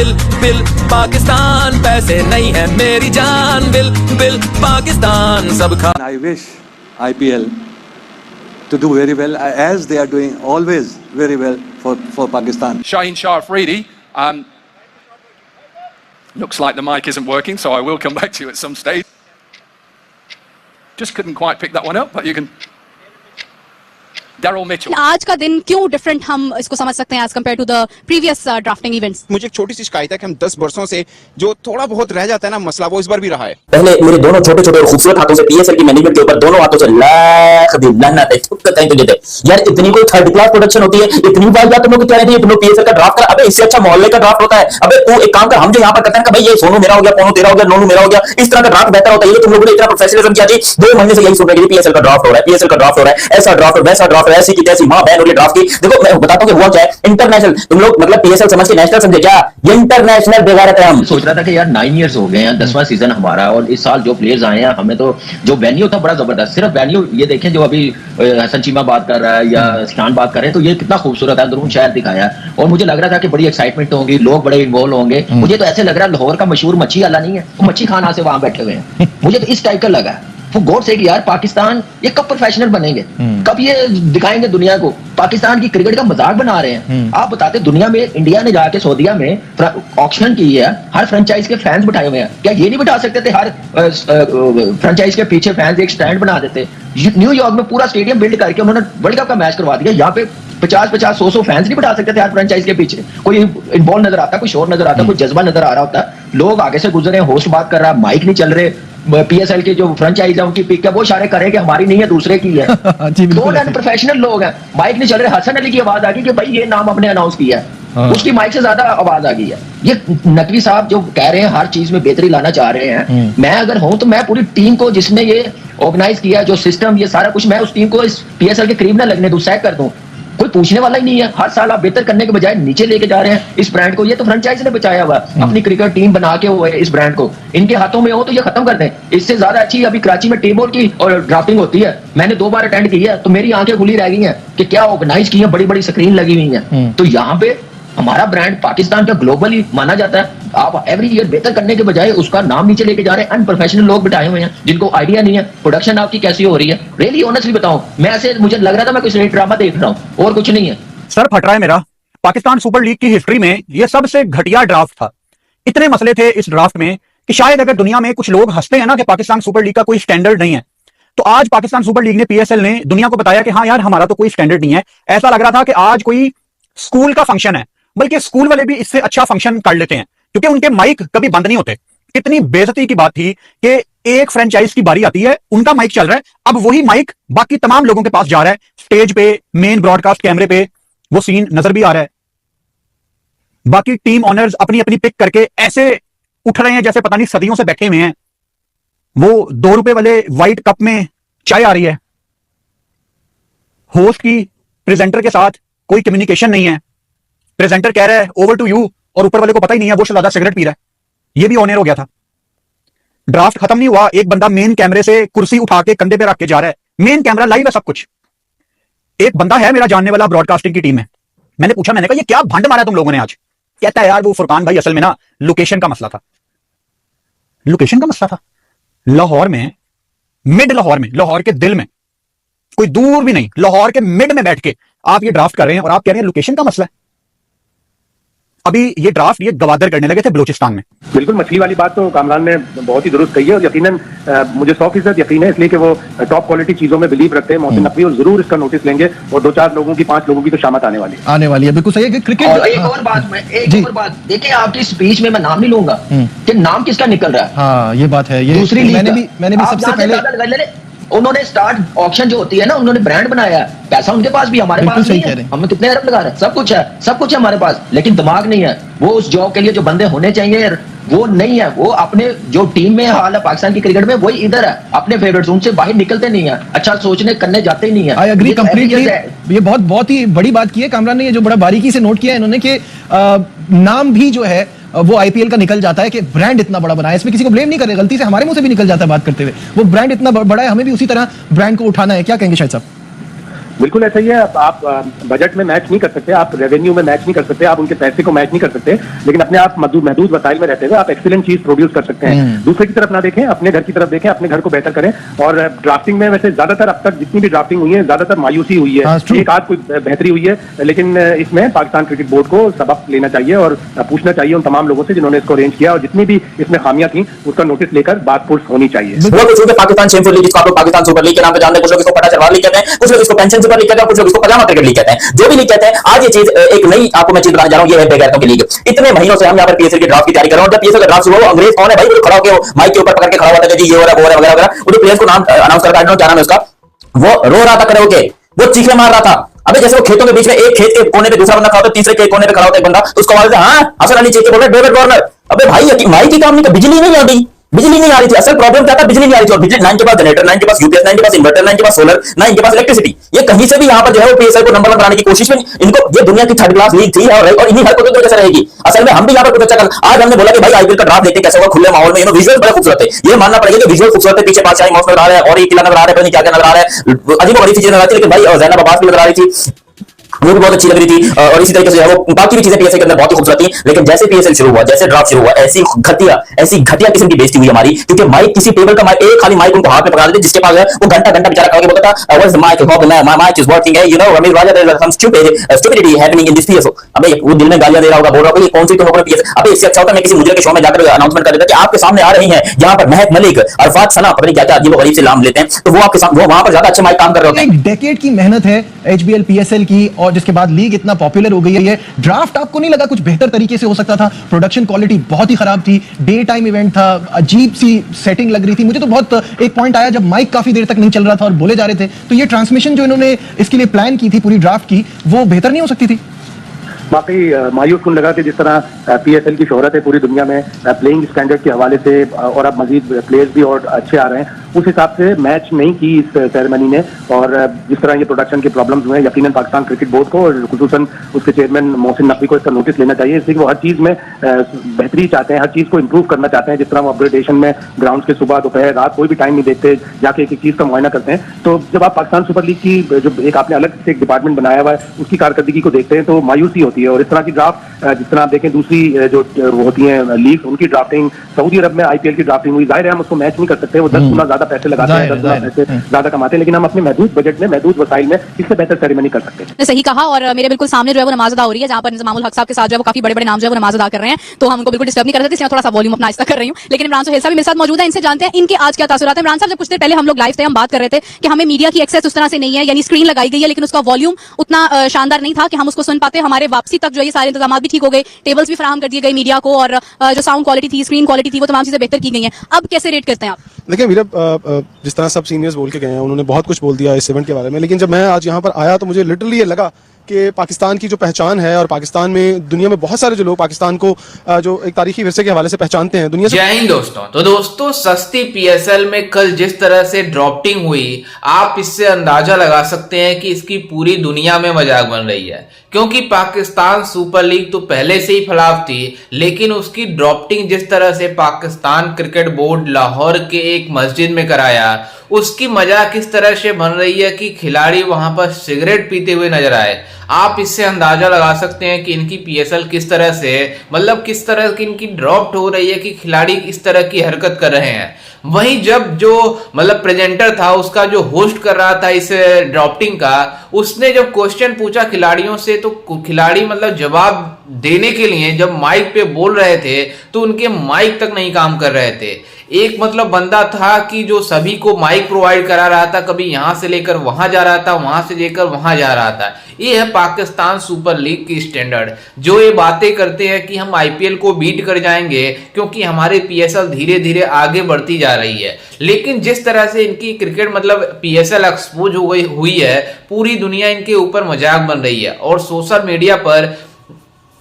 Bill bill Pakistan, पैसे नहीं है मेरी जान, बिल बिल पाकिस्तान सब खा। I wish IPL to do very well, as they are doing always very well for Pakistan. Shaheen Shah Afridi, looks like the mic isn't working, so I will come back to you at some stage. Just couldn't quite pick that one up, but you can. Daryl Mitchell. आज का दिन क्यों different हम इसको समझ सकते हैं as compare to the previous drafting events? मुझे एक छोटी सी शिकायत है कि हम 10 वर्षों से जो थोड़ा बहुत रह जाता है ना मसला, वो इस बार भी रहा है। पहले मेरे दोनों छोटे छोटे और खूबसूरत हाथों से पीएसएल की मैनेजमेंट के ऊपर दोनों हाथों से लाख दी लानत है, ठुक कहीं तुझे दे यार, इतनी कोई थर्ड क्लास प्रोडक्शन होती है, इतनी बार बात तुम लोग क्या रहती है, तुम लोग पीएसएल का ड्राफ्ट कर, अबे इससे अच्छा मोहल्ले का ड्राफ्ट होता है। अबे तू एक काम कर, हम जो यहाँ पर करते हैं भाई ये सोनू मेरा हो गया, पोनू तेरा हो गया, नोनू मेरा हो गया, इस तरह का ड्राफ्ट बेहतर होता है। ये तुम लोगों ने इतना प्रोफेशनलिज्म किया जी, 2 महीने से यही सुन रहे हैं पीएसएल का ड्राफ्ट हो रहा है, पीएसएल का ड्राफ्ट हो रहा है, ऐसा ड्राफ्ट वैसा ड्राफ्ट, ऐसी की तैसी मां बहन हो रही ड्राफ्ट की। देखो मैं बताता हूं कि हुआ क्या है, इंटरनेशनल तुम लोग मतलब पीएसएल समझ के नेशनल समझे क्या, इंटरनेशनल बेगारत है। हम सोच रहा था कि यार 9 इयर्स हो गए हैं, 10वां सीजन हमारा, और इस साल जो प्लेयर्स आए हैं, हमें तो जो वेन्यू था बड़ा जबरदस्त। सिर्फ वेन्यू ये देखें जो अभी हसन चीमा बात कर रहा है या शान बात कर रहे हैं, तो ये कितना खूबसूरत है, अंदरून शहर दिखाया है। और मुझे लग रहा था कि बड़ी एक्साइटमेंट होगी, लोग बड़े इन्वॉल्व होंगे। मुझे तो ऐसे लग रहा है लाहौर का मशहूर मच्छी वाला नहीं है, वो मच्छी खाना से वहां बैठे हुए हैं। मुझे तो इस टाइप का लगा। वो गौर से कि यार पाकिस्तान ये कब प्रोफेशनल बनेंगे, कब ये दिखाएंगे दुनिया को पाकिस्तान की क्रिकेट का मजाक बना रहे हैं। आप बताते दुनिया में, इंडिया ने जाके सऊदीया में ऑक्शन की है, हर फ्रेंचाइज के फैंस बिठाए हुए हैं, क्या ये नहीं बिठा सकते थे? हर फ्रेंचाइज के पीछे फैंस एक स्टैंड बना देते। न्यूयॉर्क में पूरा स्टेडियम बिल्ड करके उन्होंने वर्ल्ड कप का मैच करवा दिया। यहाँ पे 50-50, 100 फैंस नहीं बिठा सकते थे हर फ्रेंचाइज के पीछे? कोई इन्वॉल्व नजर आता, कोई शोर नजर आता, कोई जज्बा नजर आ रहा होता। लोग आगे से गुजरे, होस्ट बात कर रहा, माइक नहीं चल रहे, पीएसएल के जो फ्रेंचाइज है उनकी पिक है, वो इशारे करें कि हमारी नहीं है दूसरे की है। दो प्रोफेशनल लोग हैं, माइक नहीं चल रहे। हसन अली की आवाज आ गई कि भाई ये नाम हमने अनाउंस किया है, उसकी माइक से ज्यादा आवाज आ गई है। ये नकवी साहब जो कह रहे हैं हर चीज में बेहतरी लाना चाह रहे हैं, मैं अगर हूं तो मैं पूरी टीम को जिसने ये ऑर्गेनाइज किया, जो सिस्टम ये सारा कुछ, मैं उस टीम को इस पीएसएल के करीब ना लगने दूं, सैक कर दूं। कोई पूछने वाला ही नहीं है। हर साल आप बेहतर करने के बजाय नीचे लेके जा रहे हैं इस ब्रांड को। ये तो फ्रेंचाइज ने बचाया हुआ अपनी क्रिकेट टीम बना के हुए इस ब्रांड को। इनके हाथों में हो तो ये खत्म कर दें। इससे ज्यादा अच्छी अभी कराची में टेबल की और ड्राफ्टिंग होती है, मैंने 2 बार अटेंड की है, तो मेरी आंखें खुली रह गई हैं कि क्या ऑर्गेनाइज की है, बड़ी बड़ी स्क्रीन लगी हुई है। तो यहाँ पे हमारा ब्रांड पाकिस्तान का ग्लोबली माना जाता है। आप एवरी ईयर बेहतर करने के बजाय उसका नाम नीचे लेके जा रहे हैं। अनप्रोफेशनल लोग बिठाए हुए हैं जिनको आइडिया नहीं है प्रोडक्शन आपकी कैसी हो रही है। रियली ऑनेस्टली बताऊं, मैं ऐसे मुझे लग रहा था मैं कोई ड्रामा देख रहा हूं और कुछ नहीं है। सर फट रहा है मेरा। पाकिस्तान सुपर लीग की हिस्ट्री में यह सबसे घटिया ड्राफ्ट था। इतने मसले थे इस ड्राफ्ट में कि शायद अगर दुनिया में कुछ लोग हंसते हैं ना कि पाकिस्तान सुपर लीग का कोई स्टैंडर्ड नहीं है, तो आज पाकिस्तान सुपर लीग ने, पीएसएल ने दुनिया को बताया कि हाँ यार हमारा तो कोई स्टैंडर्ड नहीं है। ऐसा लग रहा था कि आज कोई स्कूल का फंक्शन है, बल्कि स्कूल वाले भी इससे अच्छा फंक्शन कर लेते हैं क्योंकि उनके माइक कभी बंद नहीं होते। कितनी बेइज्जती की बात थी कि एक फ्रेंचाइज की बारी आती है, उनका माइक चल रहा है, अब वही माइक बाकी तमाम लोगों के पास जा रहा है। स्टेज पे, मेन ब्रॉडकास्ट कैमरे पे वो सीन नजर भी आ रहा है। बाकी टीम ऑनर्स अपनी अपनी पिक करके ऐसे उठ रहे हैं जैसे पता नहीं सदियों से बैठे हुए हैं। वो 2 रुपए वाले व्हाइट कप में चाय आ रही है, होस्ट की प्रेजेंटर के साथ कोई कम्युनिकेशन नहीं है। प्रेजेंटर कह रहा है ओवर टू यू और ऊपर वाले को पता ही नहीं है वो ज्यादा सिगरेट पी रहा है। ये भी ऑन एयर हो गया था। ड्राफ्ट खत्म नहीं हुआ, एक बंदा मेन कैमरे से कुर्सी उठा के कंधे पे रख के जा रहा है। मेन कैमरा लाइव है सब कुछ। एक बंदा है मेरा जानने वाला ब्रॉडकास्टिंग की टीम में, मैंने पूछा, मैंने कहा ये क्या भंड मारा तुम लोगों ने आज? कहता है यार वो फुरकान भाई असल में ना लोकेशन का मसला था। लोकेशन का मसला था लाहौर में, मिड लाहौर में, लाहौर के दिल में, कोई दूर भी नहीं, लाहौर के मिड में बैठ के आप ये ड्राफ्ट कर रहे हैं और आप कह रहे हैं लोकेशन का मसला है। अभी ये ड्राफ्ट ये गवादर करने लगे थे बलूचिस्तान में। बिल्कुल मछली वाली बात तो कामरान ने बहुत ही दुरुस्त कही है और यकीनन मुझे 100% यकीन है, इसलिए कि वो टॉप क्वालिटी चीजों में बिलीव रखते हैं मोहसिन नकवी, और जरूर इसका नोटिस लेंगे और 2-4 लोगों की, 5 लोगों की तो शामत आने वाली है। बिल्कुल सही है कि क्रिकेट। और एक और बात देखिए, आपकी स्पीच में मैं नाम नहीं लूंगा कि नाम किसका निकल रहा है। हाँ ये बात है। ये दूसरी मैंने भी सबसे पहले उन्होंने स्टार्ट ऑक्शन जो होती है ना, उन्होंने ब्रांड बनाया, पैसा उनके पास भी, हमारे पास नहीं है। हमें कितने अरब लगा रहे हैं, सब कुछ है हमारे पास, लेकिन दिमाग नहीं है। वो उस जॉब के लिए जो बंदे होने चाहिए वो नहीं है। वो अपने जो टीम में हाल है पाकिस्तान की क्रिकेट में, वही इधर है, अपने फेवरेट जोन से बाहर निकलते नहीं है, अच्छा सोचने करने जाते ही नहीं है। I agree completely. ये बहुत ही बड़ी बात की है कामरान ने, ये जो बड़ा बारीकी से नोट किया है इन्होंने कि नाम भी जो है वो आईपीएल का निकल जाता है कि ब्रांड इतना बड़ा बना है। इसमें किसी को ब्लेम नहीं कर रहे, गलती से हमारे मुंह से भी निकल जाता है बात करते हुए। वो ब्रांड इतना बड़ा है, हमें भी उसी तरह ब्रांड को उठाना है। क्या कहेंगे शायद साहब? बिल्कुल ऐसा ही है। आप बजट में मैच नहीं कर सकते, आप रेवेन्यू में मैच नहीं कर सकते, आप उनके पैसे को मैच नहीं कर सकते, लेकिन अपने आप महदूद वसाइल में रहते हुए आप एक्सीलेंट चीज प्रोड्यूस कर सकते हैं। दूसरे की तरफ ना देखें, अपने घर की तरफ देखें, अपने घर को बेहतर करें। और ड्राफ्टिंग में वैसे ज्यादातर अब तक जितनी भी ड्राफ्टिंग हुई है ज्यादातर मायूसी हुई है, एक आध कोई बेहतरी हुई है, लेकिन इसमें पाकिस्तान क्रिकेट बोर्ड को सबक लेना चाहिए और पूछना चाहिए उन तमाम लोगों से जिन्होंने इसको अरेंज किया, और जितनी भी इसमें खामियां थी उसका नोटिस लेकर बात पुरुष होनी चाहिए। वो कुछ लोग पाकिस्तान शेमफुल लीग, जिसको आप लोग पाकिस्तान सुपर लीग के नाम पे जानते हैं, कुछ लोग इसको पटा चरवार लीग कहते हैं, कुछ लोग इसको पेंशन सुपर लीग कहते हैं, कुछ लोग इसको पजामा क्रिकेट लीग कहते हैं। जो भी लीग कहते हैं, आज ये चीज एक नई आपको मैं चीज बताने जा रहा हूं, ये है बेगैरतों की लीग। इतने महीनों से हम यहाँ पर पीएसएल की ड्राफ्ट की तैयारी कर रहे हैं, और जब पीएसएल का ड्राफ्ट शुरू हुआ, अंग्रेज कौन है भाई, वो खड़ा होकर माइक के ऊपर पकड़ के खड़ा हुआ था कि ये हो रहा है वो वगैरह वगैरह, वो प्लेयर्स को नाम अनाउंस करता है, क्या नाम है उसका, वो रो रहा था खड़े होके, वो चीखे मार रहा था। अबे जैसे वो खेतों के बीच में एक खेत के कोने पे दूसरा बंदा खड़ा होता है, तीसरे के कोने पे खड़ा होता है एक बंदा, तो उसको आवाज हाँ हसन अली चीख के बोल रहे डेविड वार्नर। अबे भाई माइक की काम नहीं कर, बिजली नहीं आती, बिजली नहीं आ रही थी। असल प्रॉब्लम क्या था, बिजली नहीं आ रही थी, और बिजली 9 के पास जनरेटर, 9 के पास यूपीएस, 9 के पास इन्वर्टर, 9 के पास सोलर, 9 के पास इलेक्ट्रिसिटी, ये कहीं से भी यहाँ पर जो है वो पीएसएल को नंबर 1 बनाने की कोशिश में, इनको ये दुनिया की थर्ड क्लास लीग थी और इन्हीं हरकतों की वजह से रहेगी। असल में हम भी यहाँ पर कुछ अच्छा कर, आज हमने बोला कि भाई आईपीएल का ड्राफ्ट देखते कैसे होगा खुले माहौल में, विजुअल बड़े खूबसूरत है, ये मानना पड़ेगा कि विजुअल खूबसूरत है, पीछे बादशाही मौसम नजर आ रहा है और एक किला नजर आ रहा है, पता नहीं क्या क्या नजर आ रहा है, अजीब बड़ी चीजें नजर आती है, लेकिन भाई जैनब अब्बास भी नजर आ रही थी, वो भी बहुत अच्छी लग रही थी, और इसी तरीके से वो बाकी भी चीजें पीएसएल के अंदर बहुत ही खूबसूरत थी। लेकिन जैसे पीएसएल शुरू हुआ, जैसे ड्राफ्ट शुरू हुआ, ऐसी घटिया किस्म की बेइज्जती हुई हमारी, क्योंकि माइक किसी टेबल का माइक, एक खाली माइक उनको हाथ में पकड़ा देते, जिसके पास है वो घंटा बेचारा खड़ा के बोलता था what is the mic, my mic is working है, you know Ramiz Raja, there is some stupidity happening in this PSL. अबे वो दिल में गालियां दे रहा होगा, बोल रहा होगा ये कौन सी तुम लोगों ने पीएसएल, अबे इससे अच्छा होता मैं किसी मुजरिम के शो में जाकर अनाउंसमेंट कर देता कि आपके सामने आ रही हैं यहां पर महक मलिक, अरफात सना, पता नहीं क्या क्या अजीब गरीब से नाम लेते हैं, तो वो आपके सामने, वो वहां पर ज्यादा अच्छे माइक काम कर रहे होते हैं। एक डेकेड की मेहनत है एचबीएल पीएसएल की, और जिसके बाद लीग इतना पॉपुलर हो गई है। ये ड्राफ्ट आपको नहीं लगा कुछ बेहतर तरीके से हो सकता था? प्रोडक्शन क्वालिटी बहुत ही खराब थी, डे टाइम इवेंट था, अजीब सी सेटिंग लग रही थी। मुझे तो बहुत एक पॉइंट आया जब माइक काफी देर तक नहीं चल रहा था और बोले जा रहे थे, तो ये ट्रांसमिशन जो इन्होंने इसके लिए प्लान की थी पूरी ड्राफ्ट की, वो बेहतर नहीं हो सकती थी? वाकई मायूस कुन लगा कि जिस तरह पीएसएल की शोहरत है पूरी दुनिया में प्लेइंग स्टैंडर्ड के हवाले से, और अब मजीद प्लेयर्स भी और अच्छे आ रहे हैं, उस हिसाब से मैच नहीं की इस सेरेमनी ने। और जिस तरह ये प्रोडक्शन के प्रॉब्लम्स हुए हैं, यकीनन पाकिस्तान क्रिकेट बोर्ड को और खुसूसन उसके चेयरमैन मोहसिन नकवी को इसका नोटिस लेना चाहिए, इसलिए वो हर चीज में बेहतरी चाहते हैं, हर चीज को इंप्रूव करना चाहते हैं। जिस तरह वो अपग्रेडेशन में ग्राउंड के सुबह दोपहर रात कोई भी टाइम नहीं देखते, जाके एक चीज का मुआयना करते हैं। तो जब आप पाकिस्तान सुपर लीग की जो एक आपने अलग से एक डिपार्टमेंट बनाया हुआ है उसकी कारकर्दगी को देखते हैं तो मायूसी होती है। और इस तरह की ड्राफ्ट जिस तरह आप देखें दूसरी जो होती हैं लीग, उनकी ड्राफ्टिंग, सऊदी अरब में आईपीएल की ड्राफ्टिंग हुई, जाहिर है हम उसको मैच नहीं कर सकते, वो 10 गुना ज्यादा पैसे लगाते हैं, 10 गुना पैसे ज्यादा कमाते हैं, लेकिन हम अपने महदूद बजट में महदूद वसाइल में इससे बेहतर सेरेमनी कर सकते हैं। सही कहा। और मेरे बिल्कुल सामने जो है वो नमाज अदा हो रही है, जहां पर इंतजामुल हक साहब के साथ जो है वो काफी बड़े नाम जो है वो नमाज अदा कर रहे हैं, तो हम उनको बिल्कुल डिस्टर्ब नहीं कर सकते, इसलिए थोड़ा सा वॉल्यूम अपना आहिस्ता कर रही हूं। लेकिन इमरान सुहेल साहब मेरे साथ मौजूद है, इनसे जानते हैं इनके आज क्या तासुरात है। इमरान साहब, जब कुछ देर पहले हम लोग लाइव थे, हम बात कर रहे थे कि हमें मीडिया की एक्सेस उस तरह से नहीं है, यानी स्क्रीन लगाई गई है लेकिन उसका वॉल्यूम उतना शानदार नहीं था कि हम उसको सुन पाते। हमारे वापसी तक जो ये सारे इंतजाम भी ठीक हो गए, टेबल्स भी फराहम कर दिए गए मीडिया को, और जो साउंड क्वालिटी थी, स्क्रीन क्वालिटी थी, वो तमाम चीजें बेहतर की गई हैं। अब कैसे रेट करते हैं आप? देखिए मीरा, जिस तरह सब सीनियर्स बोल के गए हैं, उन्होंने बहुत कुछ बोल दिया इस इवेंट के बारे में, लेकिन जब मैं आज यहाँ पर आया तो मुझे लिटरली ये लगा कि पाकिस्तान की जो पहचान है, और पाकिस्तान में दुनिया में बहुत सारे जो लोग पाकिस्तान को जो एक तारीखी विरसे के हवाले से पहचानते हैं दुनिया से। जय हिंद दोस्तों। तो दोस्तों, सस्ती पीएसएल में कल जिस तरह से ड्राफ्टिंग हुई, आप इससे अंदाजा लगा सकते हैं कि इसकी पूरी दुनिया में मजाक बन रही है, क्योंकि पाकिस्तान सुपर लीग तो पहले से ही फलाव थी, लेकिन उसकी ड्राफ्टिंग जिस तरह से पाकिस्तान क्रिकेट बोर्ड लाहौर के एक मस्जिद में कराया, उसकी मजाक इस तरह से बन रही है कि खिलाड़ी वहां पर सिगरेट पीते हुए नजर आए। आप इससे अंदाजा लगा सकते हैं कि इनकी पीएसएल किस तरह से, मतलब किस तरह की इनकी ड्राफ्ट हो रही है कि खिलाड़ी इस तरह की हरकत कर रहे हैं। वहीं जब जो मतलब प्रेजेंटर था, उसका जो होस्ट कर रहा था इस ड्राफ्टिंग का, उसने जब क्वेश्चन पूछा खिलाड़ियों से, तो खिलाड़ी मतलब जवाब देने के लिए जब माइक पे बोल रहे थे तो उनके माइक तक नहीं काम कर रहे थे। एक मतलब बंदा था कि जो सभी को माइक प्रोवाइड करा रहा था, कभी यहां से लेकर वहां जा रहा था, वहां से लेकर वहां जा रहा था। ये है पाकिस्तान सुपर लीग की स्टैंडर्ड, जो ये बातें करते हैं कि हम आईपीएल को बीट कर जाएंगे क्योंकि हमारे पीएसएल धीरे धीरे आगे बढ़ती जा रही है। लेकिन जिस तरह से इनकी क्रिकेट मतलब पीएसएल एक्सपोज हो गई हुई है, पूरी दुनिया इनके ऊपर मजाक बन रही है, और सोशल मीडिया पर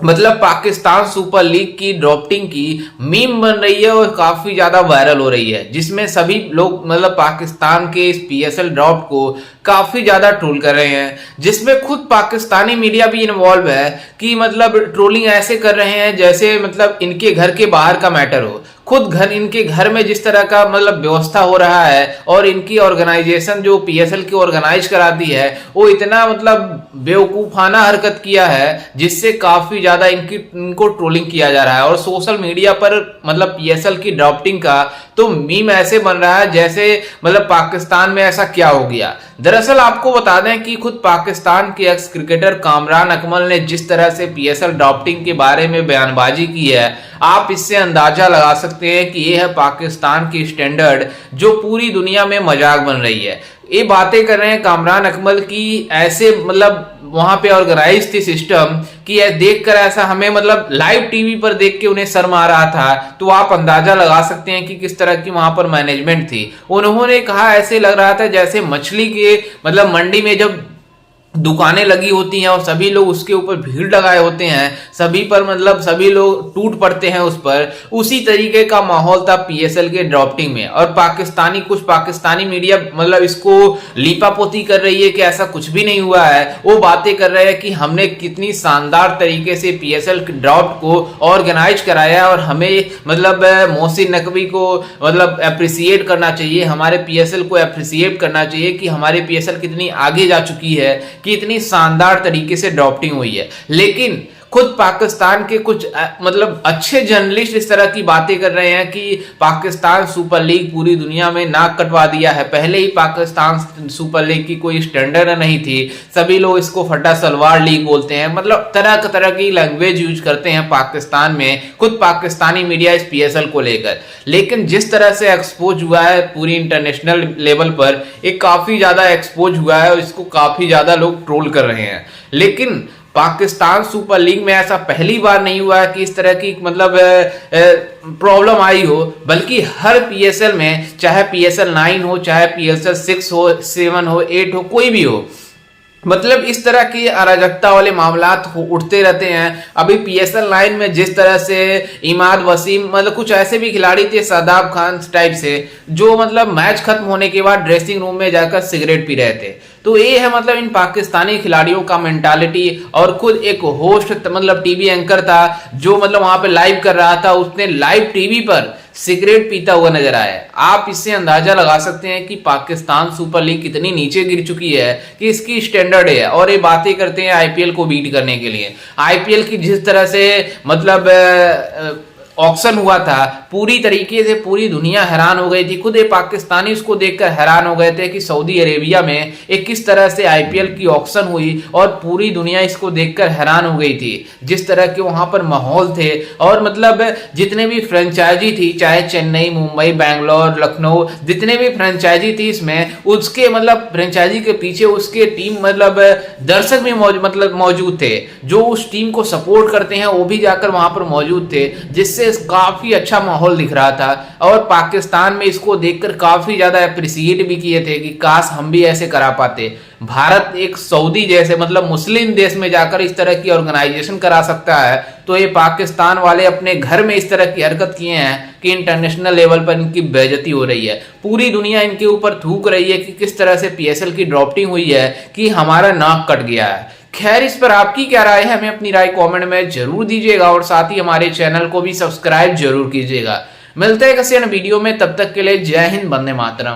मतलब पाकिस्तान सुपर लीग की ड्राफ्टिंग की मीम बन रही है और काफी ज्यादा वायरल हो रही है, जिसमें सभी लोग मतलब पाकिस्तान के इस पीएसएल ड्राफ्ट को काफी ज्यादा ट्रोल कर रहे हैं, जिसमें खुद पाकिस्तानी मीडिया भी इन्वॉल्व है कि मतलब ट्रोलिंग ऐसे कर रहे हैं जैसे मतलब इनके घर के बाहर का मैटर हो। खुद घर इनके घर में जिस तरह का मतलब व्यवस्था हो रहा है और इनकी ऑर्गेनाइजेशन जो पीएसएल की ऑर्गेनाइज कराती है वो इतना मतलब बेवकूफाना हरकत किया है जिससे काफी ज्यादा इनको ट्रोलिंग किया जा रहा है। और सोशल मीडिया पर मतलब पीएसएल की ड्राफ्टिंग का तो मीम ऐसे बन रहा है जैसे मतलब पाकिस्तान में ऐसा क्या हो गया। दरअसल आपको बता दें कि खुद पाकिस्तान के एक्स क्रिकेटर कामरान अकमल ने जिस तरह से पीएसएल ड्राफ्टिंग के बारे में बयानबाजी की है, आप इससे अंदाजा लगा सकते हैं कि यह है पाकिस्तान की स्टैंडर्ड जो पूरी दुनिया में मजाक बन रही है। ये बातें कर रहे हैं कामरान अकमल की ऐसे मतलब वहां पे ऑर्गेनाइज थी सिस्टम कि देखकर ऐसा हमें मतलब लाइव टीवी पर देख के उन्हें शर्म आ रहा था। तो आप अंदाजा लगा सकते हैं कि किस तरह की वहां पर मैनेजमेंट थी। उन्होंने कहा ऐसे लग रहा था जैसे मछली के मतलब मंडी में जब दुकानें लगी होती हैं और सभी लोग उसके ऊपर भीड़ लगाए होते हैं, सभी पर मतलब सभी लोग टूट पड़ते हैं उस पर, उसी तरीके का माहौल था पीएसएल के ड्राफ्टिंग में। और कुछ पाकिस्तानी मीडिया मतलब इसको लीपापोती कर रही है कि ऐसा कुछ भी नहीं हुआ है। वो बातें कर रहे हैं कि हमने कितनी शानदार तरीके से पीएसएल ड्राफ्ट को ऑर्गेनाइज कराया और हमें मतलब मोहसिन नकवी को मतलब अप्रिसिएट करना चाहिए, हमारे पीएसएल को अप्रिसिएट करना चाहिए कि हमारे पीएसएल कितनी आगे जा चुकी है कि इतनी शानदार तरीके से ड्राफ्टिंग हुई है। लेकिन खुद पाकिस्तान के कुछ मतलब अच्छे जर्नलिस्ट इस तरह की बातें कर रहे हैं कि पाकिस्तान सुपर लीग पूरी दुनिया में नाक कटवा दिया है। पहले ही पाकिस्तान सुपर लीग की कोई स्टैंडर्ड नहीं थी, सभी लोग इसको फटा सलवार लीग बोलते हैं, मतलब तरह की लैंग्वेज यूज करते हैं पाकिस्तान में खुद पाकिस्तानी मीडिया इस पीएसएल को लेकर। लेकिन जिस तरह से एक्सपोज हुआ है पूरी इंटरनेशनल लेवल पर, एक काफी ज्यादा एक्सपोज हुआ है और इसको काफी ज्यादा लोग ट्रोल कर रहे हैं। लेकिन पाकिस्तान सुपर लीग में ऐसा पहली बार नहीं हुआ है कि इस तरह की मतलब प्रॉब्लम आई हो, बल्कि हर पीएसएल में चाहे पीएसएल 9 हो, चाहे पीएसएल 6 हो, 7 हो, 8 हो, कोई भी हो, मतलब इस तरह की अराजकता वाले मामलात उठते रहते हैं। अभी पीएसएल 9 में जिस तरह से इमाद वसीम मतलब कुछ ऐसे भी खिलाड़ी थे शादाब खान टाइप से जो मतलब मैच खत्म होने के बाद ड्रेसिंग रूम में जाकर सिगरेट पी रहे थे। तो ये है मतलब इन पाकिस्तानी खिलाड़ियों का मेंटालिटी। और खुद एक होस्ट मतलब टीवी एंकर था जो मतलब वहां पे लाइव कर रहा था, उसने लाइव टीवी पर सिगरेट पीता हुआ नजर आया। आप इससे अंदाजा लगा सकते हैं कि पाकिस्तान सुपर लीग कितनी नीचे गिर चुकी है कि इसकी स्टैंडर्ड है। और ये बातें करते हैं आईपीएल को बीट करने के लिए। आईपीएल की जिस तरह से मतलब ऑक्शन हुआ था, पूरी तरीके से पूरी दुनिया हैरान हो गई थी। खुद ये पाकिस्तानी उसको देखकर हैरान हो गए थे कि सऊदी अरेबिया में एक किस तरह से आईपीएल की ऑक्शन हुई और पूरी दुनिया इसको देखकर हैरान हो गई थी। जिस तरह के वहां पर माहौल थे और मतलब जितने भी फ्रेंचाइजी थी, चाहे चेन्नई, मुंबई, बैंगलोर, लखनऊ, जितने भी फ्रेंचाइजी थी इसमें, उसके मतलब फ्रेंचाइजी के पीछे उसके टीम मतलब दर्शक भी मौजूद थे जो उस टीम को सपोर्ट करते हैं, वो भी जाकर वहां पर मौजूद थे, जिससे काफी अच्छा माहौल दिख रहा था। और पाकिस्तान में इसको देखकर काफी ज्यादा अप्रिसिएट भी किए थे कि काश हम भी ऐसे करा पाते। भारत एक सऊदी जैसे मतलब मुस्लिम देश में जाकर इस तरह की ऑर्गेनाइजेशन करा सकता है, तो ये पाकिस्तान वाले अपने घर में इस तरह की हरकत किए हैं कि इंटरनेशनल लेवल पर इनकी बेइज्जती हो रही है। पूरी दुनिया इनके ऊपर थूक रही है कि किस तरह से पीएसएल की ड्राफ्टिंग हुई है कि हमारा नाक कट गया है। खैर, इस पर आपकी क्या राय है, हमें अपनी राय कमेंट में जरूर दीजिएगा और साथ ही हमारे चैनल को भी सब्सक्राइब जरूर कीजिएगा। मिलते हैं किसी अन्य वीडियो में, तब तक के लिए जय हिंद, वंदे मातरम।